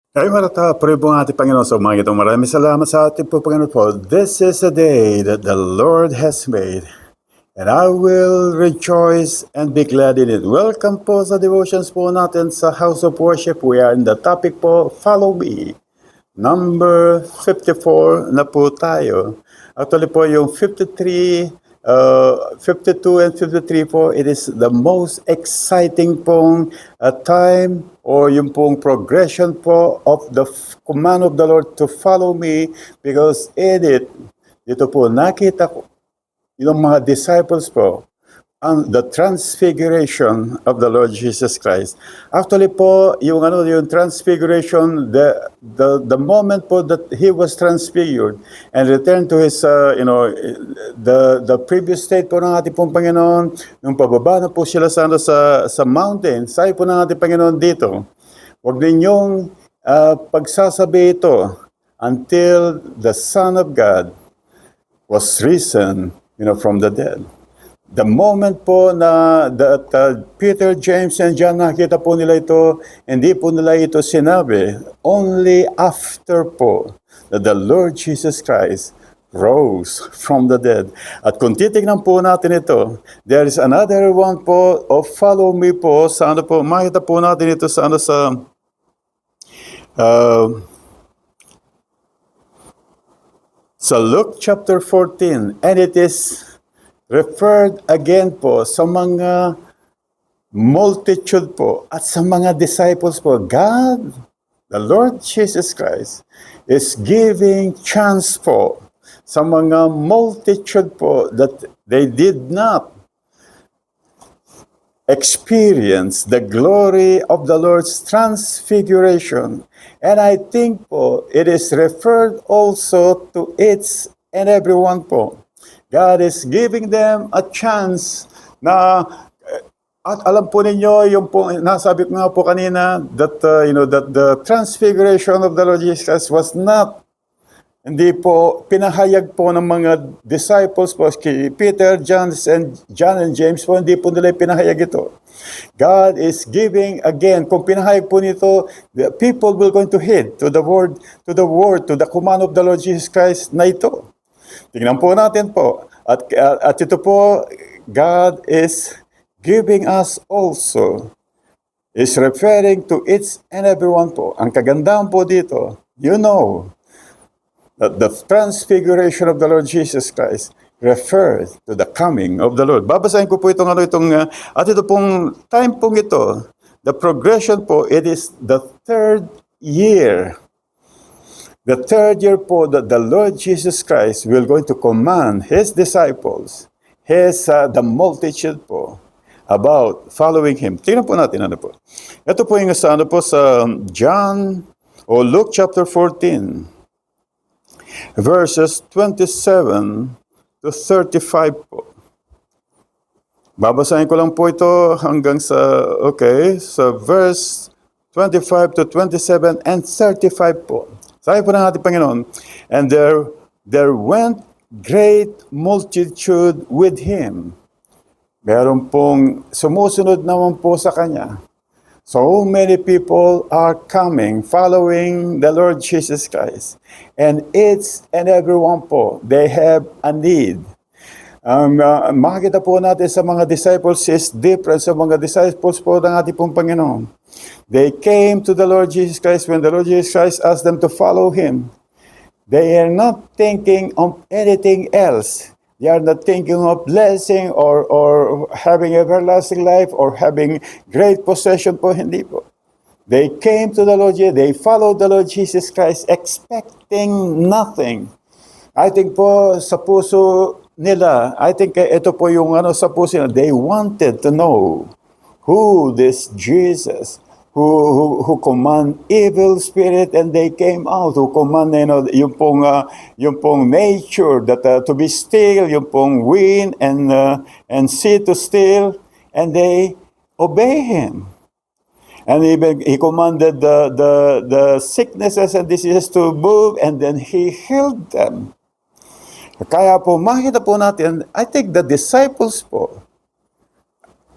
Ay marata, puri po ang ating Panginoon sa umaga ito. Maraming salamat sa ating po, Panginoon po. This is a day that the Lord has made, and I will rejoice and be glad in it. Welcome po sa devotions po natin sa House of Worship. We are in the topic po, Follow Me. Number 54 na po tayo. Actually po yung 52 and 53 po, it is the most exciting pong time or yung pong progression po of the command of the Lord to follow me, because dito po nakita ko yung mga disciples po ang the transfiguration of the Lord Jesus Christ. Actually po, yung transfiguration, the moment po that he was transfigured and returned to his the previous state po ng ating pong Panginoon, nung pababa na po sila sa mountain, sabi po ng ating Panginoon dito, huwag ninyong pagsasabi ito until the Son of God was risen, from the dead. The moment po na Peter, James, and John nakita po nila ito, hindi po nila ito sinabi. Only after po that the Lord Jesus Christ rose from the dead. At kung titignan po natin ito, there is another one po of follow me po. Sa ano po, makita po natin ito sa Luke chapter 14, and it is referred again po sa mga multitude po at sa mga disciples po. God, the Lord Jesus Christ, is giving chance po sa mga multitude po that they did not experience the glory of the Lord's transfiguration. And I think po, it is referred also to each and everyone po. God is giving them a chance na, at alam po ninyo, yung po, nasabi ko nga po kanina, that, that the transfiguration of the Lord Jesus Christ was not, hindi po, pinahayag po ng mga disciples po, Peter, John and James po, hindi po nila pinahayag ito. God is giving again, kung pinahayag po nito, the people will going to heed to the word, to the command of the Lord Jesus Christ na ito. Tingnan po natin po. At ito po, God is giving us also, is referring to each and everyone po. Ang kagandahan po dito, that the transfiguration of the Lord Jesus Christ refers to the coming of the Lord. Babasahin ko po at ito pong time pong ito, the progression po, it is the third year. The third year po that the Lord Jesus Christ will going to command His disciples, the multitude po, about following Him. Tingnan po natin ano po. Ito po yung sa John o Luke chapter 14, verses 27 to 35 po. Babasahin ko lang po ito hanggang sa verse 25 to 27 and 35 po. Sabi po ng ating Panginoon, and there went great multitude with him. Meron pong sumusunod naman po sa kanya. So many people are coming, following the Lord Jesus Christ. And each and everyone po, they have a need. Makikita po natin sa mga disciples is different sa mga disciples po ng ating pong Panginoon. They came to the Lord Jesus Christ when the Lord Jesus Christ asked them to follow Him. They are not thinking of anything else. They are not thinking of blessing or having everlasting life or having great possession po, hindi po. They came to the Lord Jesus, they followed the Lord Jesus Christ expecting nothing. I think po sa puso nila, I think ito po yung sa puso nila, they wanted to know who this Jesus who command evil spirit and they came out, who command yung pong nature that to be still, yung pong wind and sea to still, and they obey him. And even he commanded the sicknesses and diseases to move, and then he healed them. Kaya po makita po natin, I think the disciples po,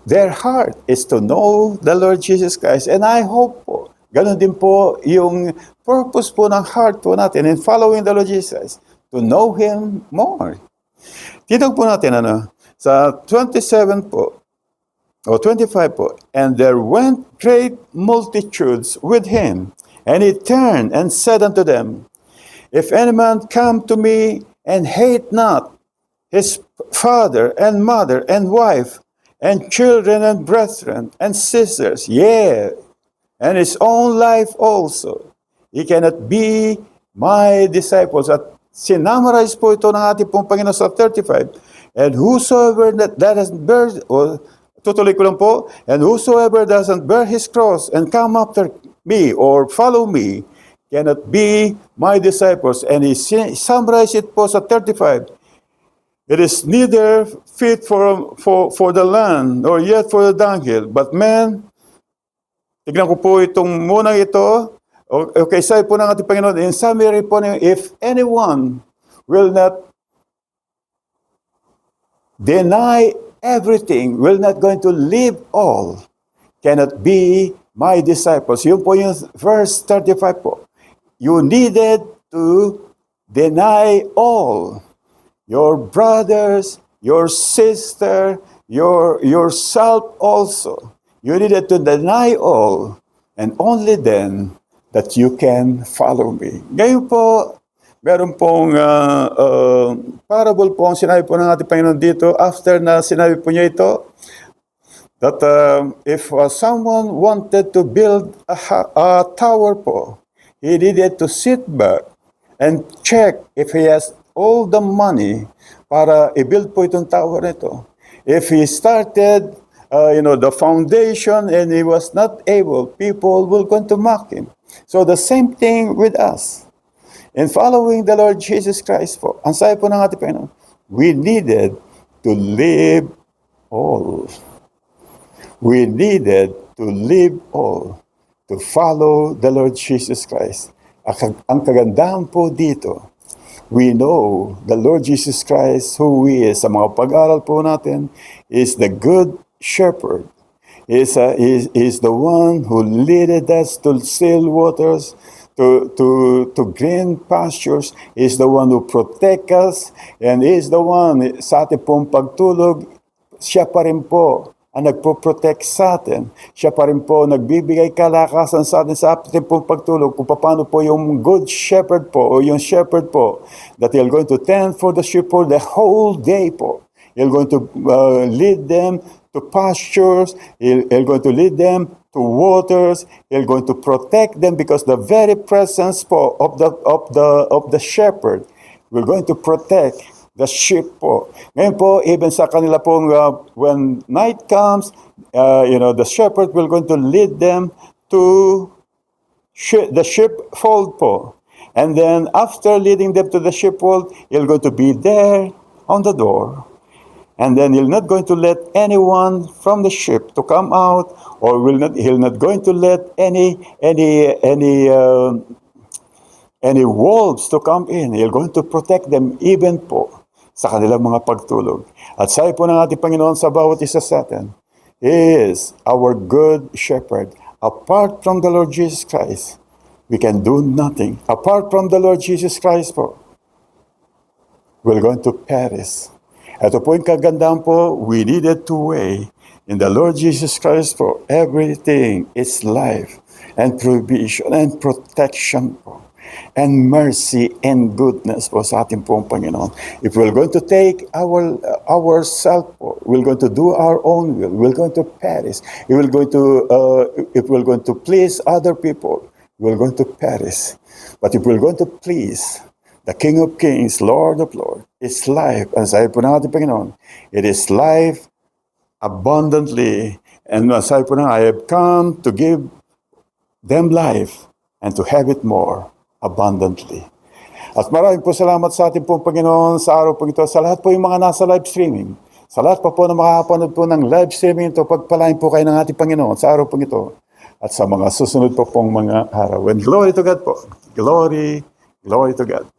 their heart is to know the Lord Jesus Christ. And I hope po Ganon din po yung purpose po ng heart po natin in following the Lord Jesus, to know Him more. Titignan po natin sa 27 po, o 25 po, and there went great multitudes with Him, and He turned and said unto them, If any man come to me and hate not his father and mother and wife and children and brethren and sisters, yea, and his own life also, he cannot be my disciples. At sinamarize po ito ng ating pong Panginoon sa 35. And whosoever that doesn't bear, o tutuloy ko lang po, and whosoever doesn't bear his cross and come after me or follow me, cannot be my disciples. And he summarized it po sa 35. It is neither fit for the land, nor yet for the dunghill, but man, tignan ko po itong munang ito. Okay, sabi po ng ating Panginoon, in summary po niyo, if anyone will not deny everything, will not going to leave all, cannot be my disciples. Yun po yung verse 35 po. You needed to deny all. Your brothers, your sister, yourself also. You needed to deny all, and only then that you can follow me. Ngayon po, meron pong parable po ang sinabi po ng ating Panginoon dito after na sinabi po niya ito, that if someone wanted to build a tower po, he needed to sit back and check if he has all the money para i-build po itong tower nito. If he started the foundation and he was not able, people will going to mock him. So the same thing with us. In following the Lord Jesus Christ po, ang sabi po ng ating Panginoon, we needed to leave all. We needed to leave all to follow the Lord Jesus Christ. Ang kagandahan po dito, we know the Lord Jesus Christ, who He is, sa mga pag-aral po natin, is the good shepherd. Is the one who leaded us to still waters, to green pastures. Is the one who protect us, and is the one sa ating pong pagtulog. Siya pa rin po ang nagpo-protect sa atin. Siya pa rin po nagbibigay kalakasan sa atin sa ating pong pagtulog kung paano po yung good shepherd po o yung shepherd po that He'll going to tend for the sheep for the whole day po. He'll going to lead them to pastures. He'll going to lead them to waters. He'll going to protect them because the very presence po of the shepherd will going to protect the sheep po. Ngayon po, even sa kanila pong when night comes, the shepherd will going to lead them to the sheepfold po. And then after leading them to the sheepfold, he'll going to be there on the door. And then he'll not going to let anyone from the ship to come out, or he'll not going to let any wolves to come in. He'll going to protect them even po sa kanilang mga pagtulog. At sabi po ng ating Panginoon sa bawat isa sa atin, He is our good shepherd. Apart from the Lord Jesus Christ, we can do nothing. Apart from the Lord Jesus Christ po, we're going to perish. Ito po yung kagandahan po, we needed to weigh in the Lord Jesus Christ po. Everything is life and provision and protection po, and mercy and goodness po sa ating pong Panginoon. If we're going to take ourselves po, we're going to do our own will, we're going to perish. If we're going to please other people, we're going to perish. But if we're going to please the King of Kings, Lord of Lords, it's life. Ang sabi po ng ating Panginoon, it is life abundantly. And sabi po I have come to give them life and to have it more abundantly. At maraming po salamat sa ating pong Panginoon sa araw po ito, sa lahat po yung mga nasa live streaming. Sa lahat pa po na makakapanood po ng live streaming ito, pagpalain po kayo ng ating Panginoon sa araw po ito at sa mga susunod po pong mga araw. And glory to God po. Glory to God.